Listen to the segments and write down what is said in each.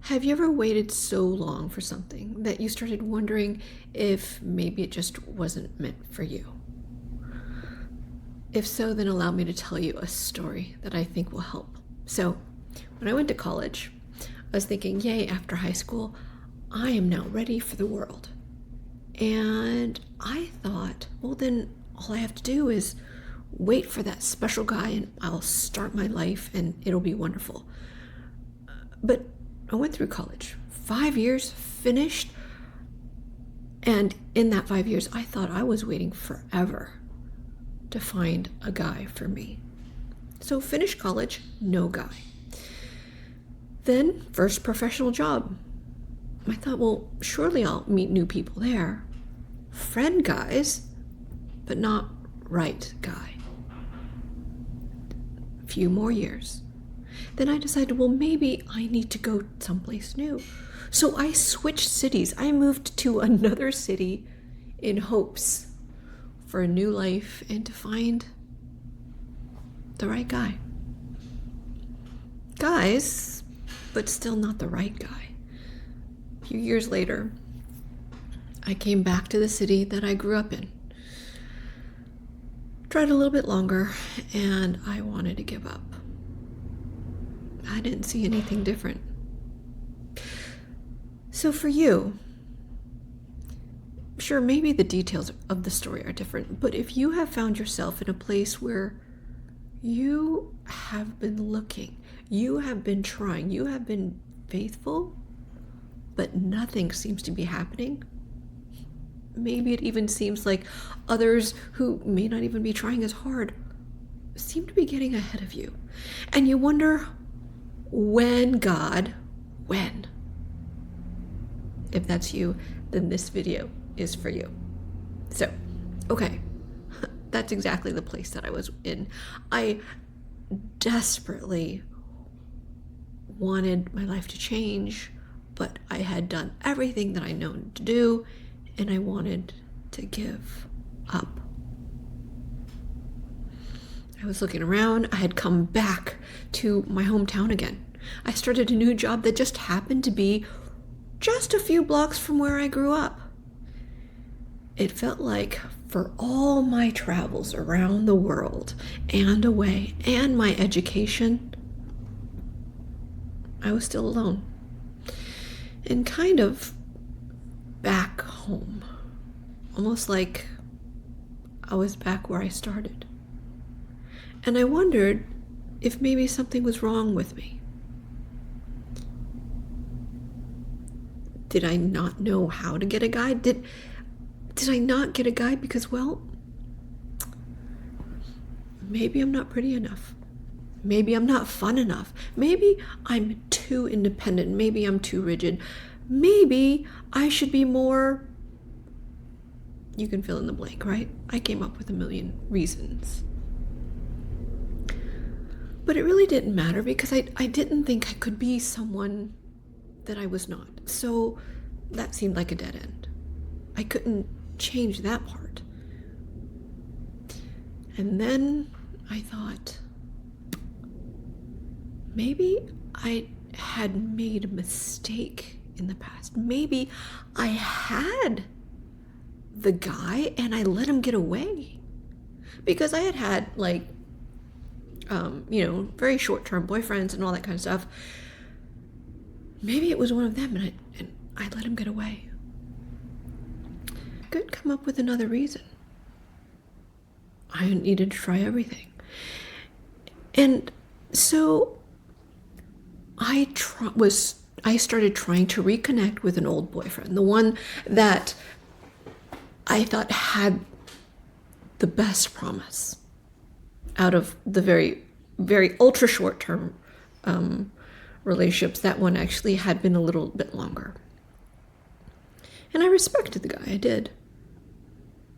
Have you ever waited so long for something that you started wondering if maybe it just wasn't meant for you? If so, then allow me to tell you a story that I think will help. So, when I went to college, I was thinking, yay, after high school, I am now ready for the world. And I thought, well, then all I have to do is wait for that special guy and I'll start my life and it'll be wonderful. But I went through college, 5 years, finished, and in that 5 years, I thought I was waiting forever to find a guy for me. So finished college, no guy. Then first professional job. I thought, well, surely I'll meet new people there. Friend guys, but not right guy. A few more years. Then I decided, well, maybe I need to go someplace new. So I switched cities. I moved to another city in hopes for a new life and to find the right guy. Guys, but still not the right guy. A few years later, I came back to the city that I grew up in. Tried a little bit longer, and I wanted to give up. I didn't see anything different. So for you, sure, maybe the details of the story are different, but if you have found yourself in a place where you have been looking, you have been trying, you have been faithful, but nothing seems to be happening, maybe it even seems like others who may not even be trying as hard seem to be getting ahead of you, and you wonder, when, God, when? If that's you, then this video is for you. So, okay, that's exactly the place that I was in. I desperately wanted my life to change, but I had done everything that I known to do, and I wanted to give up. I was looking around. I had come back to my hometown again. I started a new job that just happened to be just a few blocks from where I grew up. It felt like for all my travels around the world and away and my education, I was still alone and kind of back home, almost like I was back where I started. And I wondered if maybe something was wrong with me. Did I not know how to get a guide? Did I not get a guide because, well, maybe I'm not pretty enough. Maybe I'm not fun enough. Maybe I'm too independent. Maybe I'm too rigid. Maybe I should be more... You can fill in the blank, right? I came up with a million reasons. But it really didn't matter because I didn't think I could be someone that I was not. So that seemed like a dead end. I couldn't change that part. And then I thought, maybe I had made a mistake in the past. Maybe I had the guy and I let him get away. Because I had like, very short-term boyfriends and all that kind of stuff. Maybe it was one of them and I let him get away. I couldn't come up with another reason. I needed to try everything. And so I started trying to reconnect with an old boyfriend, the one that I thought had the best promise out of the very, very ultra short-term relationships. That one actually had been a little bit longer. And I respected the guy, I did.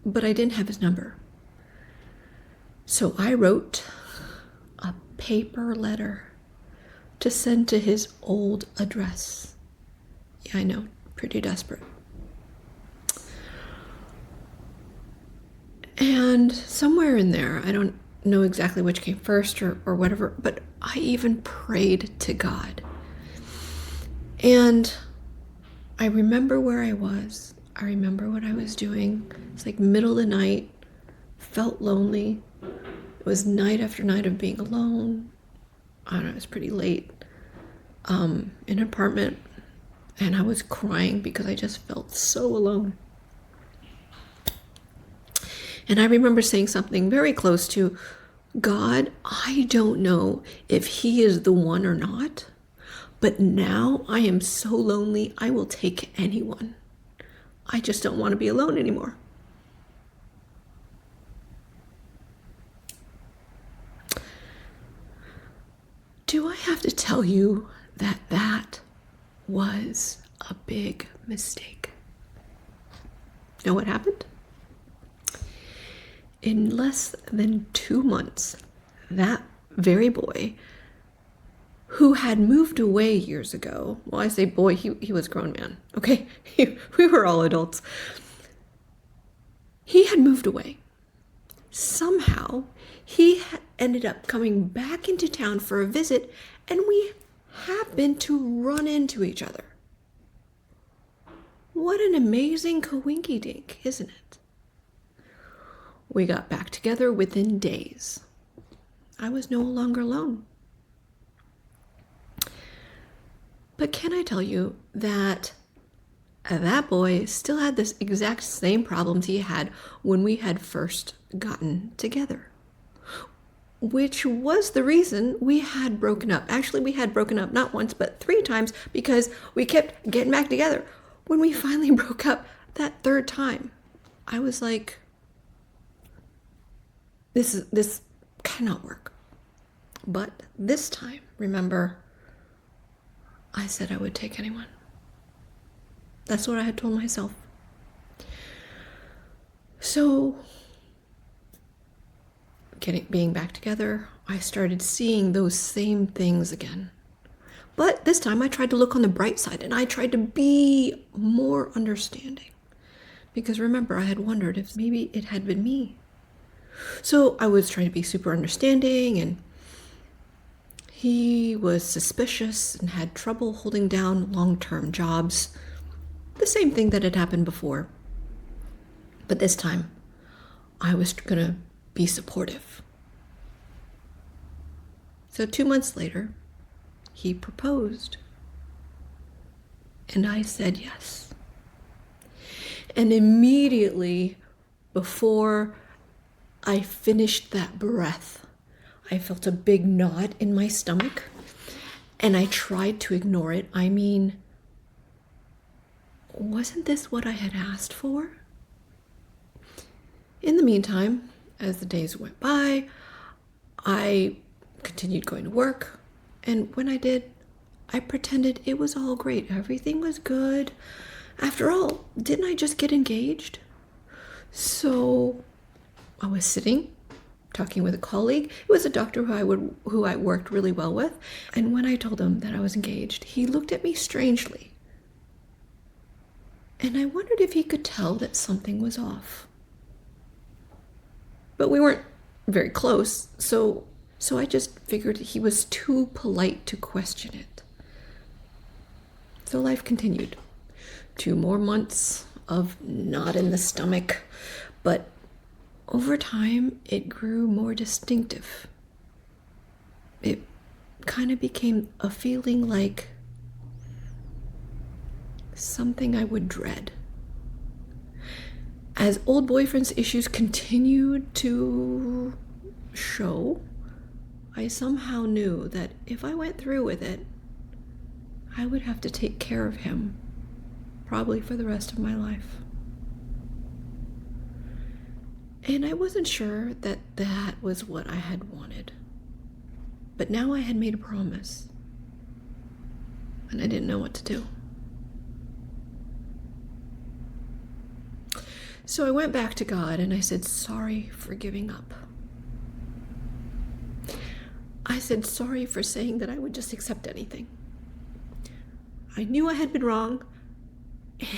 But I didn't have his number. So I wrote a paper letter to send to his old address. Yeah, I know, pretty desperate. And somewhere in there, I don't know exactly which came first or whatever, but I even prayed to God. And I remember where I was. I remember what I was doing. It's like middle of the night, felt lonely. It was night after night of being alone. I don't know, it was pretty late in an apartment, and I was crying because I just felt so alone. And I remember saying something very close to, God, I don't know if he is the one or not, but now I am so lonely, I will take anyone. I just don't want to be alone anymore. Do I have to tell you that that was a big mistake? You know what happened? In less than 2 months, that very boy who had moved away years ago, well, I say boy, he was a grown man, okay? We were all adults. He had moved away. Somehow, he ended up coming back into town for a visit, and we happened to run into each other. What an amazing coinky-dink, isn't it? We got back together within days. I was no longer alone. But can I tell you that that boy still had this exact same problems he had when we had first gotten together, which was the reason we had broken up. Actually, we had broken up not once, but 3 times because we kept getting back together. When we finally broke up that 3rd time, I was like, this cannot work. But this time, remember, I said I would take anyone. That's what I had told myself. So, being back together, I started seeing those same things again. But this time I tried to look on the bright side, and I tried to be more understanding. Because remember, I had wondered if maybe it had been me. So I was trying to be super understanding, and he was suspicious and had trouble holding down long-term jobs. The same thing that had happened before. But this time, I was going to be supportive. So 2 months later, he proposed. And I said yes. And immediately, before I finished that breath, I felt a big knot in my stomach, and I tried to ignore it. I mean, wasn't this what I had asked for? In the meantime, as the days went by, I continued going to work, and when I did, I pretended it was all great. Everything was good. After all, didn't I just get engaged? So I was sitting, talking with a colleague. It was a doctor who I worked really well with. And when I told him that I was engaged, he looked at me strangely. And I wondered if he could tell that something was off. But we weren't very close, so I just figured he was too polite to question it. So life continued. 2 more months of knot in the stomach, but over time, it grew more distinctive. It kind of became a feeling like something I would dread. As old boyfriend's issues continued to show, I somehow knew that if I went through with it, I would have to take care of him, probably for the rest of my life. And I wasn't sure that that was what I had wanted. But now I had made a promise, and I didn't know what to do. So I went back to God and I said, sorry for giving up. I said sorry for saying that I would just accept anything. I knew I had been wrong,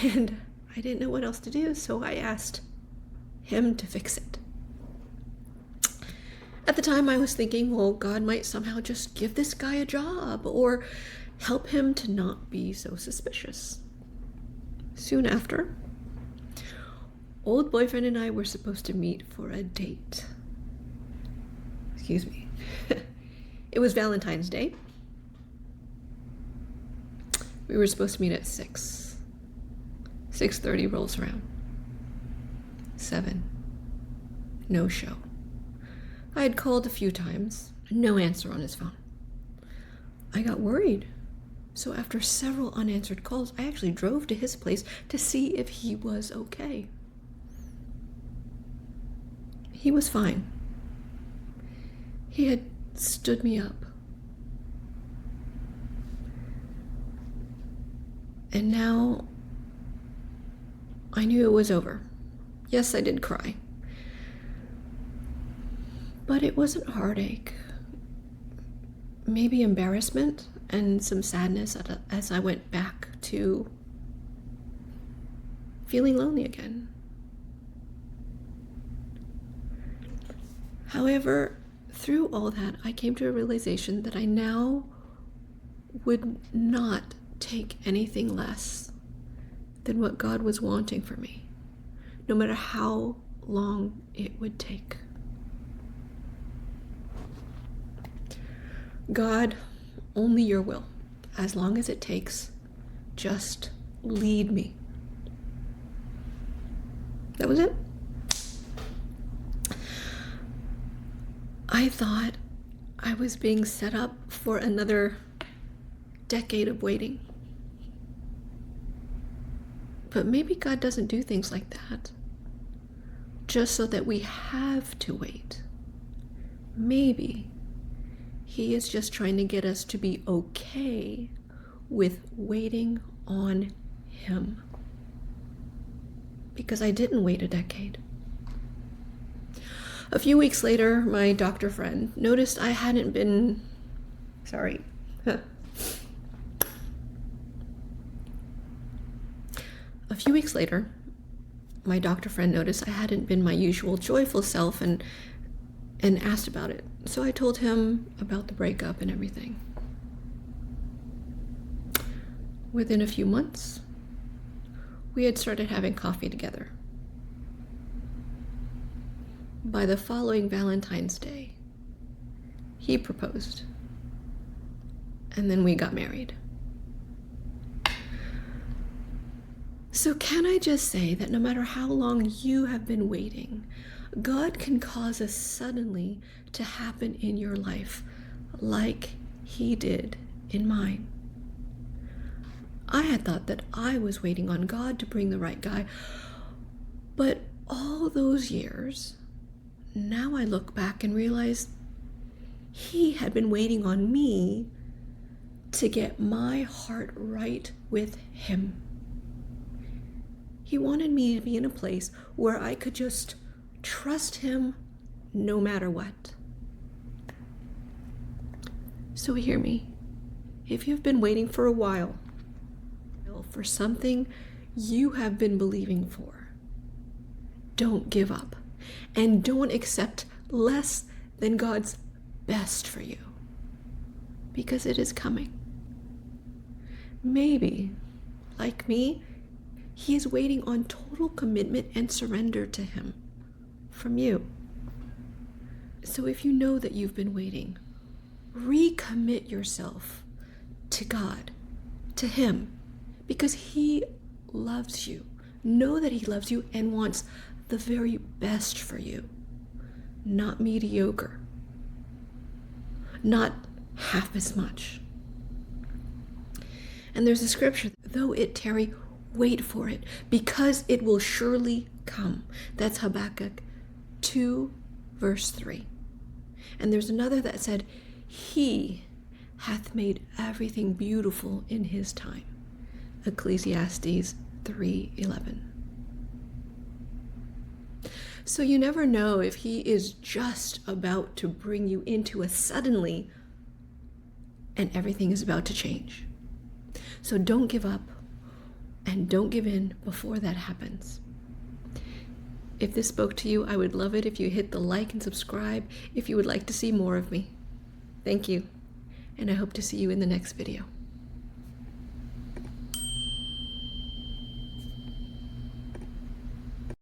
and I didn't know what else to do, so I asked him to fix it. At the time I was thinking, well, God might somehow just give this guy a job, or help him to not be so suspicious. Soon after, old boyfriend and I were supposed to meet for a date. Excuse me. It was Valentine's Day. We were supposed to meet at 6. 6:30 rolls around. 7. No show. I had called a few times. No answer on his phone. I got worried. So after several unanswered calls, I actually drove to his place to see if he was okay. He was fine. He had stood me up. And now I knew it was over. Yes, I did cry. But it wasn't heartache. Maybe embarrassment and some sadness as I went back to feeling lonely again. However, through all that, I came to a realization that I now would not take anything less than what God was wanting for me, no matter how long it would take. God, only your will, as long as it takes, just lead me. That was it. I thought I was being set up for another decade of waiting. But maybe God doesn't do things like that, just so that we have to wait. Maybe He is just trying to get us to be okay with waiting on Him. Because I didn't wait a decade. A few weeks later, my doctor friend noticed I hadn't been... Sorry. A few weeks later, my doctor friend noticed I hadn't been my usual joyful self and asked about it. So I told him about the breakup and everything. Within a few months, we had started having coffee together. By the following Valentine's Day, he proposed. And then we got married. So can I just say that no matter how long you have been waiting, God can cause a suddenly to happen in your life like He did in mine. I had thought that I was waiting on God to bring the right guy, but all those years, now I look back and realize He had been waiting on me to get my heart right with Him. He wanted me to be in a place where I could just trust Him no matter what. So hear me. If you've been waiting for a while for something you have been believing for, don't give up and don't accept less than God's best for you, because it is coming. Maybe, like me, He is waiting on total commitment and surrender to Him from you. So if you know that you've been waiting, recommit yourself to God, to Him, because He loves you. Know that He loves you and wants the very best for you, not mediocre, not half as much. And there's a scripture, though it tarry, wait for it, because it will surely come. That's Habakkuk 2, verse 3. And there's another that said, He hath made everything beautiful in His time. Ecclesiastes 3:11. So you never know if He is just about to bring you into a suddenly and everything is about to change. So don't give up and don't give in before that happens. If this spoke to you, I would love it if you hit the like and subscribe if you would like to see more of me. Thank you, and I hope to see you in the next video.